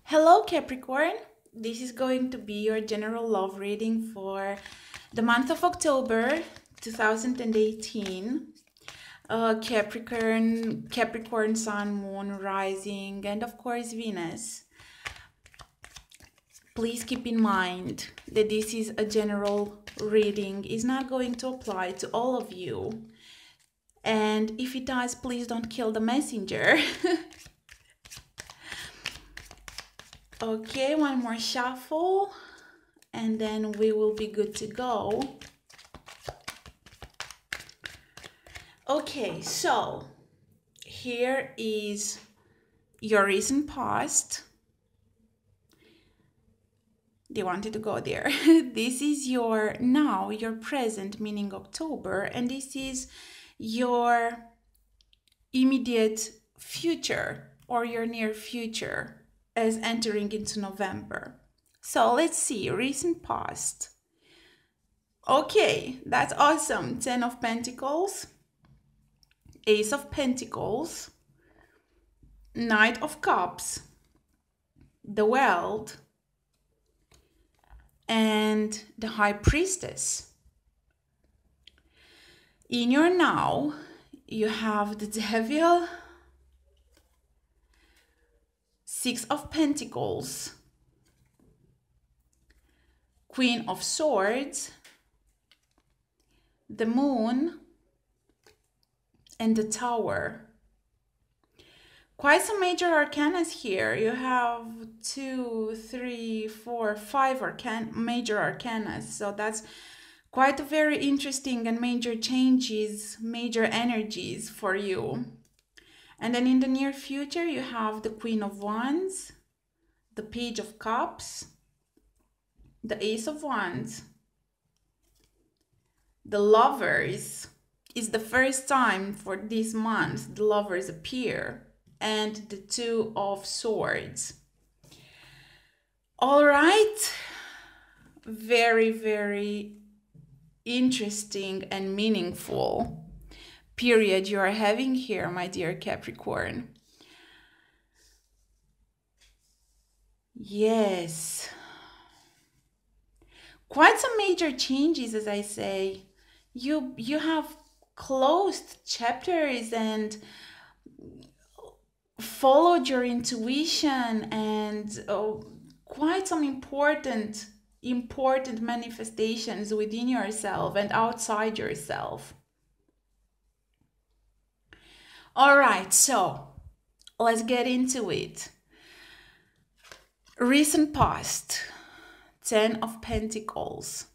Hello, Capricorn. This is going to be your general love reading for the month of October 2018. Capricorn, Sun, Moon, Rising, and of course Venus. Please keep in mind that this is a general reading. It's not going to apply to all of you. And if it does, please don't kill the messenger. Okay, one more shuffle and then we will be good to go. Okay, so here is your recent past. They wanted to go there. This is your now, your present, meaning October, and this is your immediate future or your near future as entering into November. So let's see, recent past. Okay, that's awesome. 10 of Pentacles, Ace of Pentacles, Knight of Cups, the World, and the High Priestess. In your now, you have the Devil, Six of Pentacles, Queen of Swords, the Moon, and the Tower. Quite some major arcanas here. You have 2, 3, 4, 5 major arcanas. So that's quite a very interesting and major changes, major energies for you. And then in the near future, you have the Queen of Wands, the Page of Cups, the Ace of Wands, the Lovers. Is the first time for this month the Lovers appear, and the Two of Swords. All right, very, very interesting and meaningful period you are having here, my dear Capricorn. Yes, quite some major changes, as I say. You have closed chapters and followed your intuition, and quite some important manifestations within yourself and outside yourself. All right, so let's get into it. Recent past, 10 of Pentacles.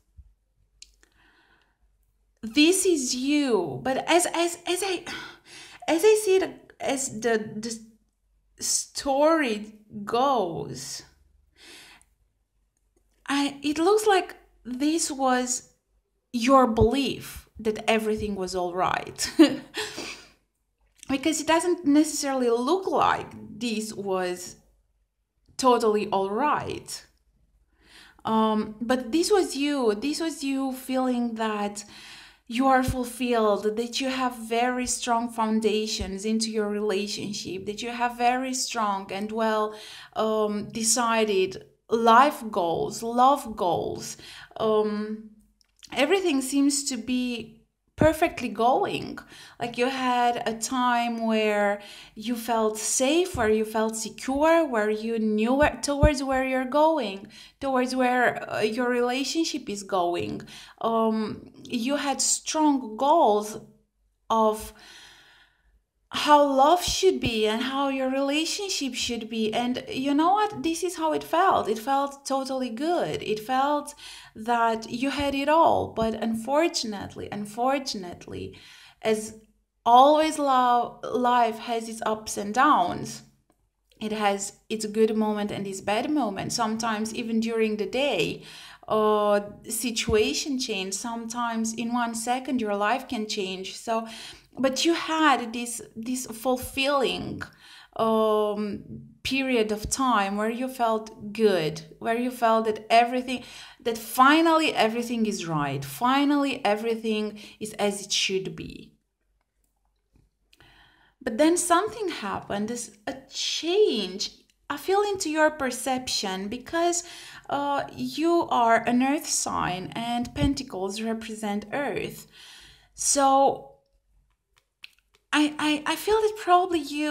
This is you, but as I see it, as the story goes, it looks like this was your belief that everything was all right. Because it doesn't necessarily look like this was totally all right. But this was you feeling that you are fulfilled, that you have very strong foundations into your relationship, that you have very strong and well decided life goals, love goals. Everything seems to be perfectly going. Like you had a time where you felt safe, where you felt secure, where you knew towards where you're going, towards where your relationship is going. You had strong goals of how love should be and how your relationship should be. And you know what? This is how it felt. It felt totally good. It felt that you had it all. But unfortunately, as always, life has its ups and downs. It has its good moment and its bad moment. Sometimes even during the day, situation change. Sometimes in 1 second your life can change. So but you had this fulfilling period of time where you felt good, where you felt that finally everything is right, finally everything is as it should be. But then something happened, a change I feel into your perception because you are an earth sign and pentacles represent earth. So I feel that probably you,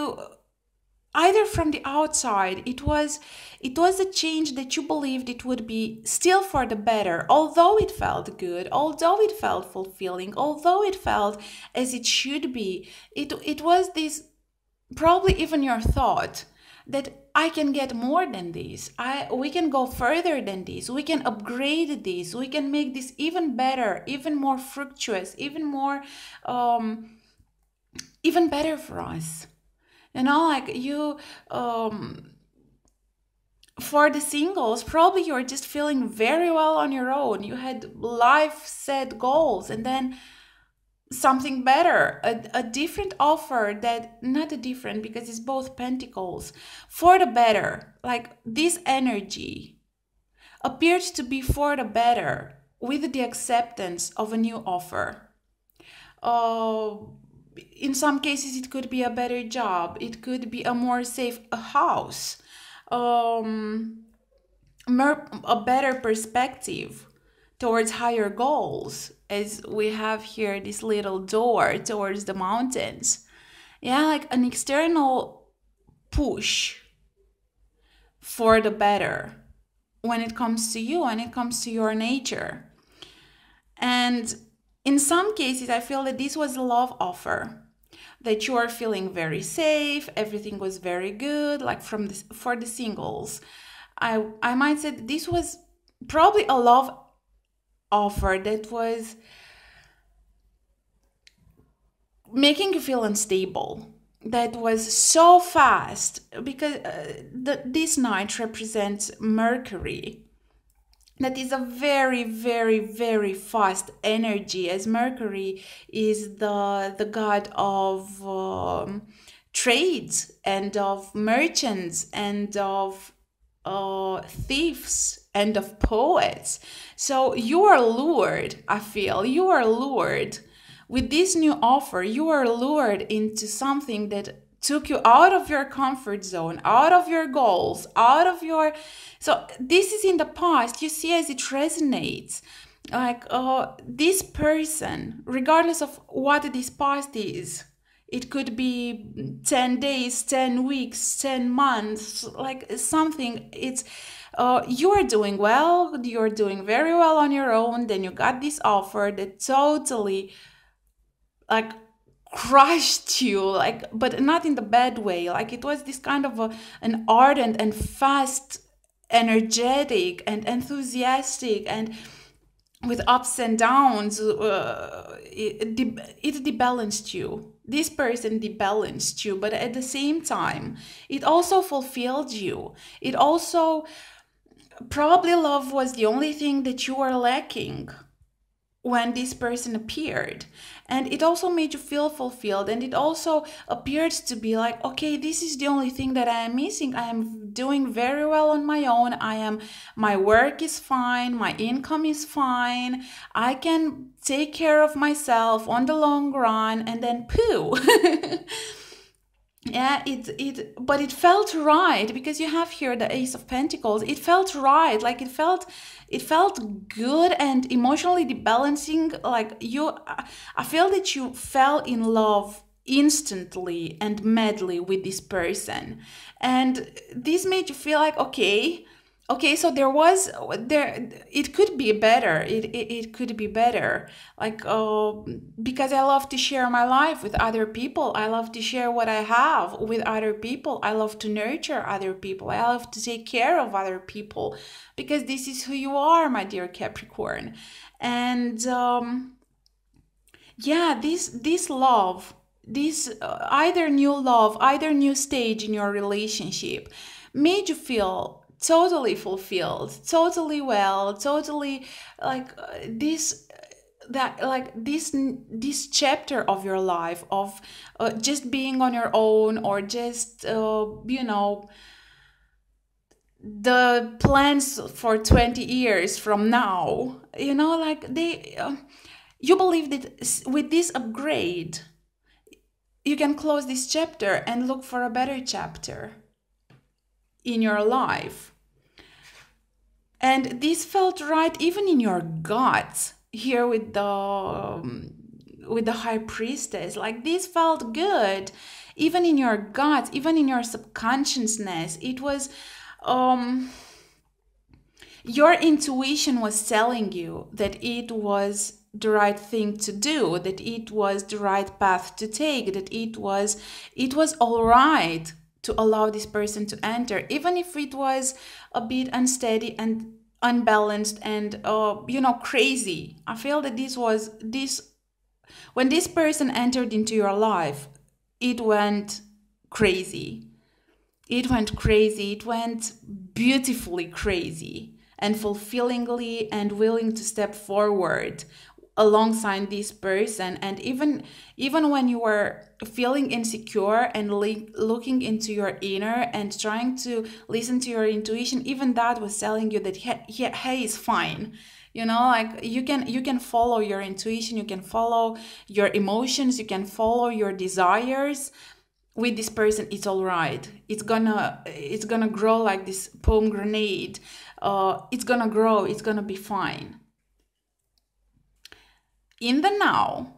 either from the outside, it was a change that you believed it would be still for the better, although it felt good, although it felt fulfilling, although it felt as it should be. It was this, probably even your thought, that I can get more than this. We can go further than this. We can upgrade this. We can make this even better, even more fructuous, um, even better for us. Like you, for the singles, probably you're just feeling very well on your own. You had life set goals, and then something better, a different offer, that not a different, because it's both pentacles, for the better. Like this energy appears to be for the better with the acceptance of a new offer. uh, in some cases it could be a better job, it could be a more safe a house, um, a better perspective towards higher goals, as we have here this little door towards the mountains. Yeah, like an external push for the better when it comes to you, when it comes to your nature. And in some cases, I feel that this was a love offer, that you are feeling very safe, everything was very good, like for the singles. I might say that this was probably a love offer that was making you feel unstable, that was so fast, because this night represents Mercury. That is a very, very, very fast energy, as Mercury is the god of trades and of merchants and of thieves and of poets. So you are lured, I feel, you are lured with this new offer. You are lured into something that took you out of your comfort zone, out of your goals, out of your... So this is in the past. You see as it resonates. Like this person, regardless of what this past is, it could be 10 days, 10 weeks, 10 months, like something. It's you are doing well, you're doing very well on your own. Then you got this offer that totally like crushed you, like, but not in the bad way. Like it was this kind of an ardent and fast, energetic and enthusiastic, and with ups and downs. It debalanced you. This person debalanced you, but at the same time it also fulfilled you. It also, probably love was the only thing that you were lacking when this person appeared, and it also made you feel fulfilled, and it also appeared to be like, okay, this is the only thing that I am missing. I am doing very well on my own. My work is fine, my income is fine, I can take care of myself on the long run. And then poo. Yeah, but it felt right, because you have here the Ace of Pentacles. It felt right, like it felt good and emotionally debalancing. Like I feel that you fell in love instantly and madly with this person, and this made you feel like, okay, so it could be better. It could be better. Like, because I love to share my life with other people. I love to share what I have with other people. I love to nurture other people. I love to take care of other people, because this is who you are, my dear Capricorn. And yeah, this love, this either new love, either new stage in your relationship, made you feel totally fulfilled, totally well, totally like this chapter of your life of just being on your own, or just the plans for 20 years from now, like you believe that with this upgrade you can close this chapter and look for a better chapter. in your life. And this felt right even in your gut here with the high priestess. Like this felt good even in your gut, even in your subconsciousness. It was your intuition was telling you that it was the right thing to do, that it was the right path to take, that it was all right to allow this person to enter, even if it was a bit unsteady and unbalanced and crazy. I feel that this when this person entered into your life, it went crazy. It went crazy. It went beautifully crazy and fulfillingly and willing to step forward alongside this person. And even when you were feeling insecure and looking into your inner and trying to listen to your intuition, even that was telling you that hey, it's fine. Like you can follow your intuition, you can follow your emotions, you can follow your desires. With this person, it's all right. It's gonna grow like this pomegranate. It's gonna grow, it's gonna be fine. In the now,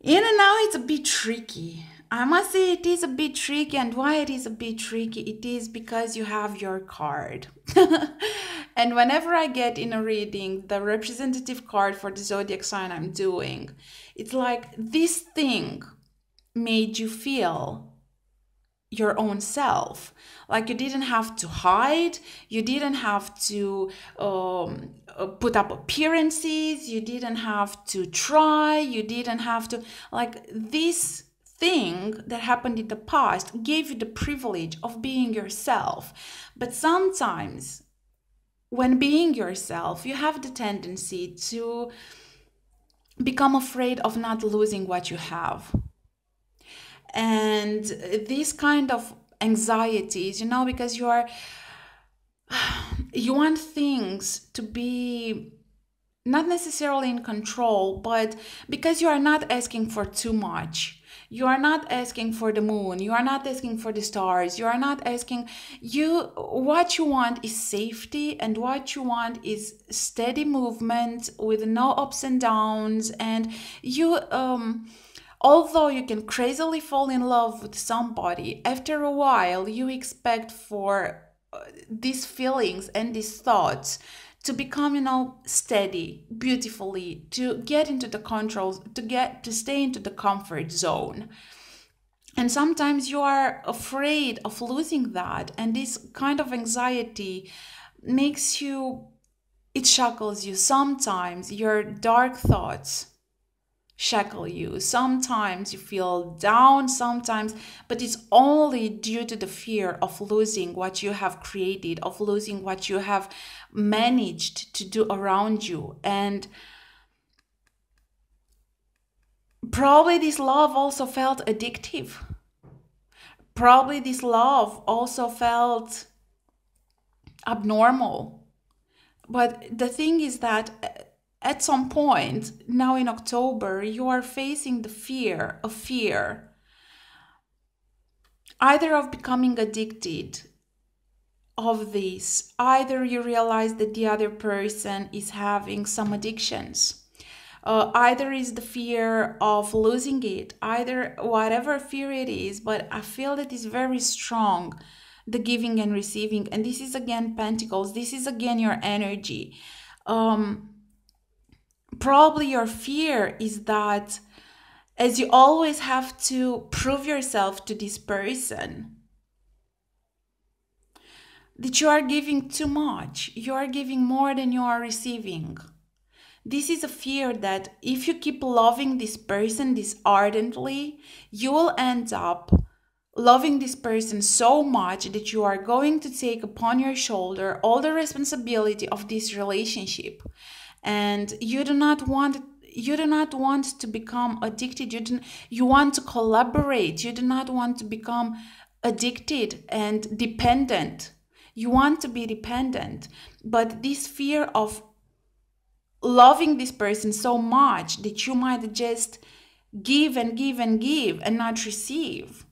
it's a bit tricky. I must say it is a bit tricky, and why it is a bit tricky, it is because you have your card. And whenever I get in a reading the representative card for the zodiac sign I'm doing, it's like this thing made you feel your own self. Like you didn't have to hide, you didn't have to put up appearances, you didn't have to try, you didn't have to, like, this thing that happened in the past gave you the privilege of being yourself. But sometimes when being yourself, you have the tendency to become afraid of not losing what you have. And these kind of anxieties, because you want things to be not necessarily in control, but because you are not asking for too much. You are not asking for the moon, you are not asking for the stars, you are not asking, what you want is safety, and what you want is steady movement with no ups and downs. And although you can crazily fall in love with somebody, after a while you expect for these feelings and these thoughts to become, steady, beautifully, to get into the controls, to stay into the comfort zone. And sometimes you are afraid of losing that, and this kind of anxiety it shackles you. Sometimes your dark thoughts shackle you. Sometimes you feel down, but it's only due to the fear of losing what you have created, of losing what you have managed to do around you. And probably this love also felt addictive. Probably this love also felt abnormal. But the thing is that at some point, now in October, you are facing the fear, either of becoming addicted of this, either you realize that the other person is having some addictions, either is the fear of losing it, either whatever fear it is. But I feel that it's very strong, the giving and receiving. And this is again Pentacles, this is again your energy. Probably your fear is that, as you always have to prove yourself to this person, that you are giving too much, you are giving more than you are receiving. This is a fear that if you keep loving this person this ardently, you will end up loving this person so much that you are going to take upon your shoulder all the responsibility of this relationship. And you do not want to become addicted. You want to collaborate. You do not want to become addicted and dependent. You want to be dependent. But this fear of loving this person so much that you might just give and give and give and not receive,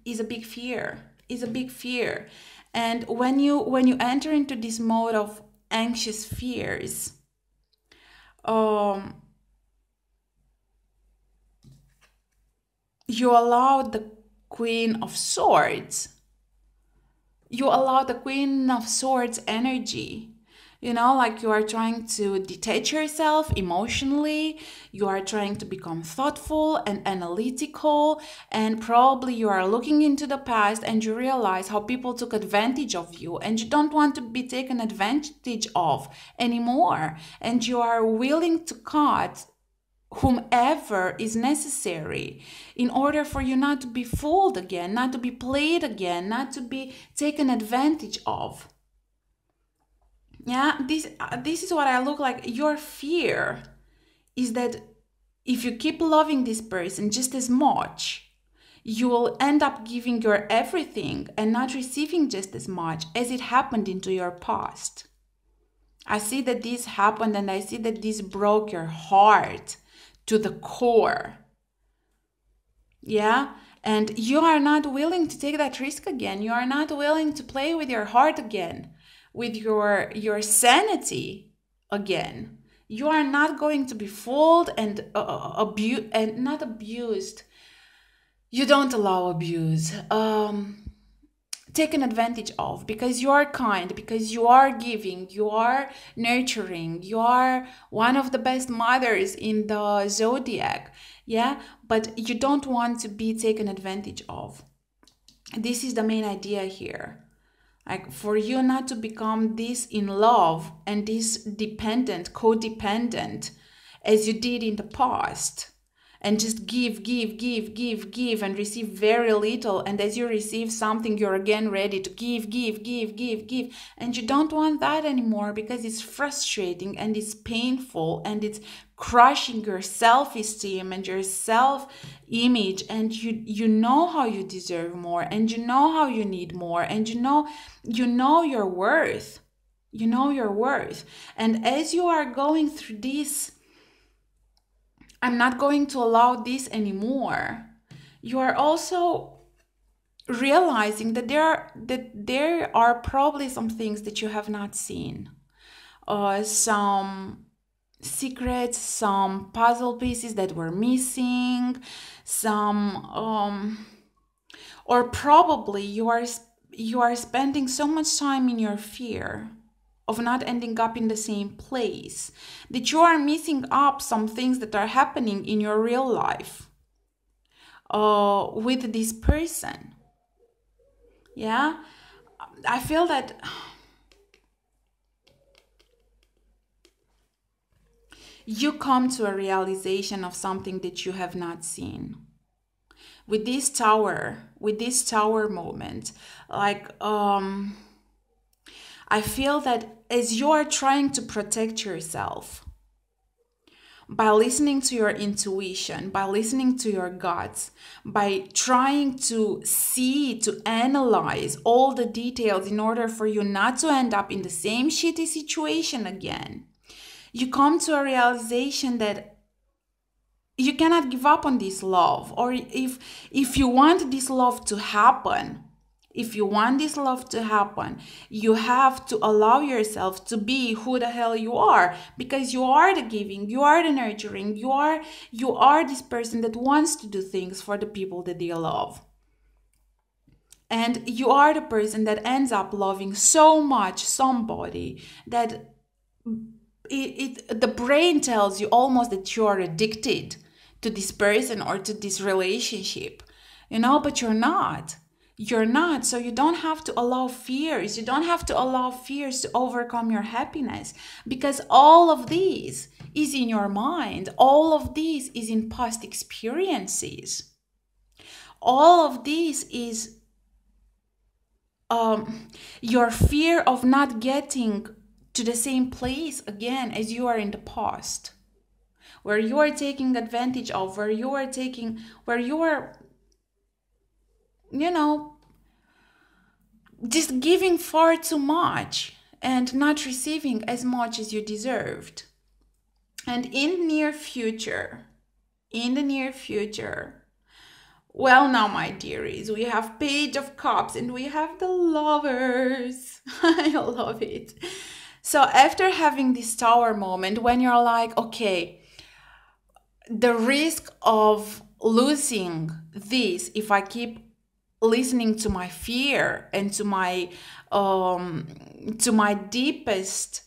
is a big fear, is a big fear. And when you enter into this mode of anxious fears, um you allow the queen of swords you allow the Queen of Swords energy. Like you are trying to detach yourself emotionally, you are trying to become thoughtful and analytical, and probably you are looking into the past and you realize how people took advantage of you, and you don't want to be taken advantage of anymore, and you are willing to cut whomever is necessary in order for you not to be fooled again, not to be played again, not to be taken advantage of. Yeah, this is what I look like. Your fear is that if you keep loving this person just as much, you will end up giving your everything and not receiving just as much as it happened into your past. I see that this happened, and I see that this broke your heart to the core. Yeah? And you are not willing to take that risk again. You are not willing to play with your heart again, with your sanity again. You are not going to be fooled and abused, and not abused. You don't allow abuse. Taken advantage of, because you are kind, because you are giving, you are nurturing, you are one of the best mothers in the zodiac. Yeah, but you don't want to be taken advantage of. This is the main idea here. Like, for you not to become this in love and this dependent, codependent as you did in the past, and just give, and receive very little. And as you receive something, you're again ready to give. And you don't want that anymore, because it's frustrating and it's painful and it's crushing your self-esteem and your self-image. And you know how you deserve more, and you know how you need more, and you know your worth. You know your worth. And as you are going through this, I'm not going to allow this anymore, you are also realizing that there are probably some things that you have not seen, some secrets, some puzzle pieces that were missing, some or probably you are spending so much time in your fear of not ending up in the same place that you are missing up some things that are happening in your real life with this person. Yeah, I feel that you come to a realization of something that you have not seen. With this tower moment, like I feel that as you are trying to protect yourself by listening to your intuition, by listening to your guts, by trying to see, to analyze all the details in order for you not to end up in the same shitty situation again, you come to a realization that you cannot give up on this love. Or if you want this love to happen, you have to allow yourself to be who the hell you are, because you are the giving, you are the nurturing, you are this person that wants to do things for the people that they love. And you are the person that ends up loving so much somebody that the brain tells you almost that you're addicted to this person or to this relationship, but you're not. So you don't have to allow fears. You don't have to allow fears to overcome your happiness, because all of these is in your mind. All of these is in past experiences. All of this is your fear of not getting to the same place again as you are in the past, where you are taking advantage of, where you are just giving far too much and not receiving as much as you deserved. And in the near future, Well, now, my dearies, we have Page of Cups and we have the Lovers. I love it. So, after having this Tower moment, when you're like, okay, the risk of losing this if I keep listening to my fear and um to my deepest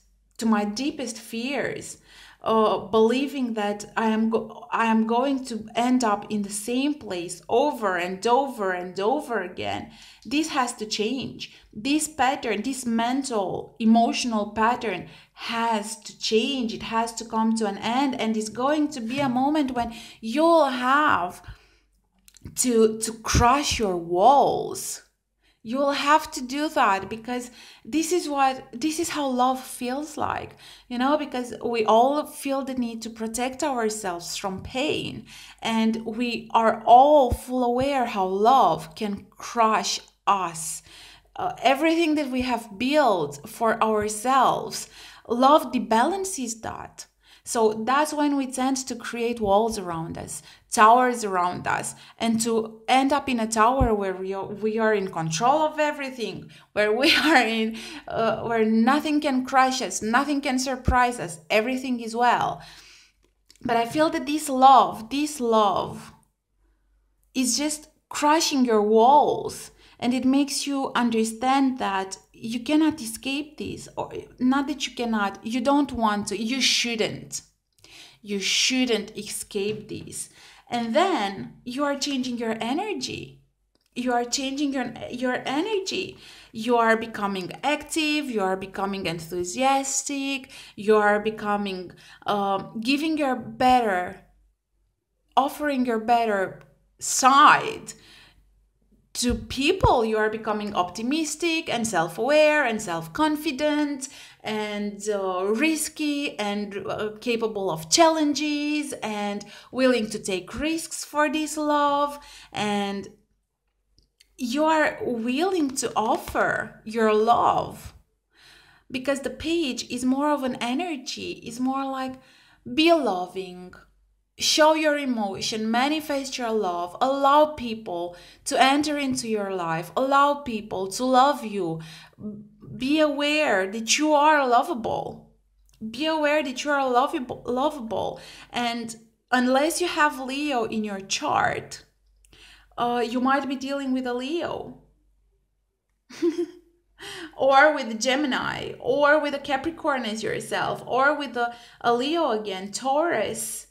fears, believing that I am going to end up in the same place over and over and over again. This has to change. This pattern, this mental, emotional pattern has to change. It has to come to an end, and it's going to be a moment when you'll have to crush your walls. You'll have to do that, because this is how love feels like, because we all feel the need to protect ourselves from pain, and we are all full aware how love can crush us. Everything that we have built for ourselves, love debalances that. So that's when we tend to create walls around us, towers around us, and to end up in a tower where we are in control of everything, where we are in, where nothing can crush us, nothing can surprise us, everything is well. But I feel that this love is just crushing your walls, and it makes you understand that you cannot escape this, or not that you cannot, you don't want to, you shouldn't escape this. And then you are changing your energy. You are changing your energy. You are becoming active, you are becoming enthusiastic, you are becoming giving your better, offering your better side to people. You are becoming optimistic and self-aware and self-confident and risky and capable of challenges and willing to take risks for this love. And you are willing to offer your love, because the Page is more of an energy, is more like, be loving, show your emotion, manifest your love, allow people to enter into your life, allow people to love you. Be aware that you are lovable. Be aware that you are lovable. And unless you have Leo in your chart, you might be dealing with a Leo. Or with Gemini, or with a Capricorn as yourself, or with a Leo again, Taurus,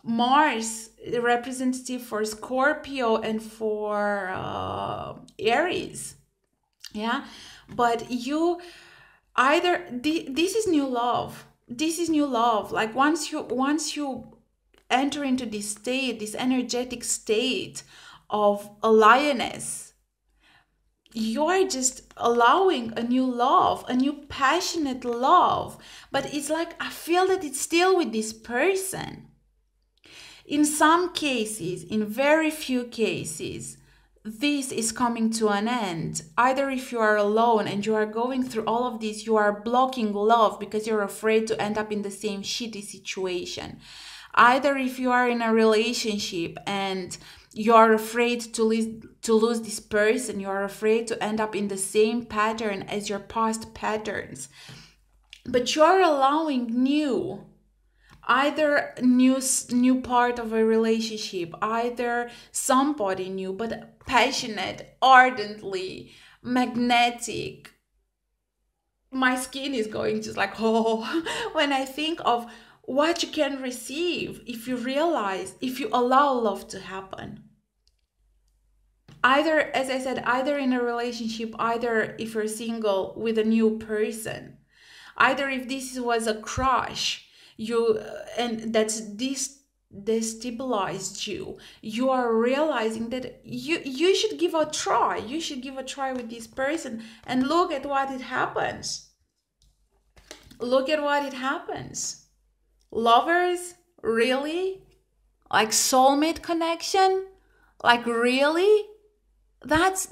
Mars, representative for Scorpio and for Aries. Yeah, but you either this is new love. This is new love. Like once you enter into this state, this energetic state of a lioness, you're just allowing a new love, a new passionate love. But it's like, I feel that it's still with this person. In some cases, in very few cases, this is coming to an end. Either if you are alone and you are going through all of this, you are blocking love because you're afraid to end up in the same shitty situation. Either if you are in a relationship and you are afraid to lose this person, you are afraid to end up in the same pattern as your past patterns. But you are allowing new, either new part of a relationship, either somebody new, but passionate, ardently, magnetic. My skin is going just like, oh, when I think of what you can receive if you realize, if you allow love to happen. Either, as I said, either in a relationship, either if you're single with a new person, either if this was a crush, and that's destabilized you, you are realizing that you should give a try. You should give a try with this person, and look at what it happens. Look at what it happens. Lovers, really? Like soulmate connection? Like really? That's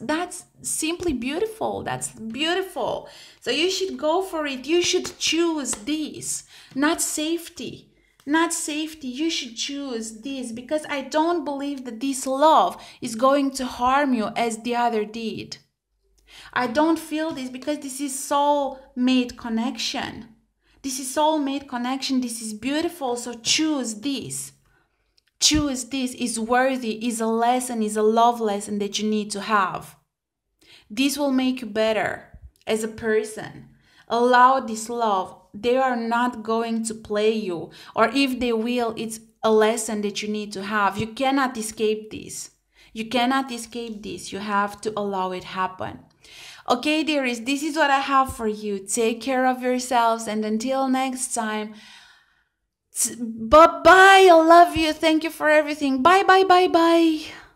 simply beautiful. That's beautiful. So you should go for it. You should choose this, not safety, not safety. You should choose this, because I don't believe that this love is going to harm you as the other did. I don't feel this, because this is soul-mate connection. This is soul-mate connection. This is beautiful. So choose this. Choose this. Is worthy, is a lesson, is a love lesson that you need to have. This will make you better as a person. Allow this love. They are not going to play you, or if they will, it's a lesson that you need to have. You cannot escape this. You cannot escape this. You have to allow it happen. Okay, dearies, this is what I have for you. Take care of yourselves, and until next time, bye-bye. I love you. Thank you for everything. Bye, bye, bye, bye.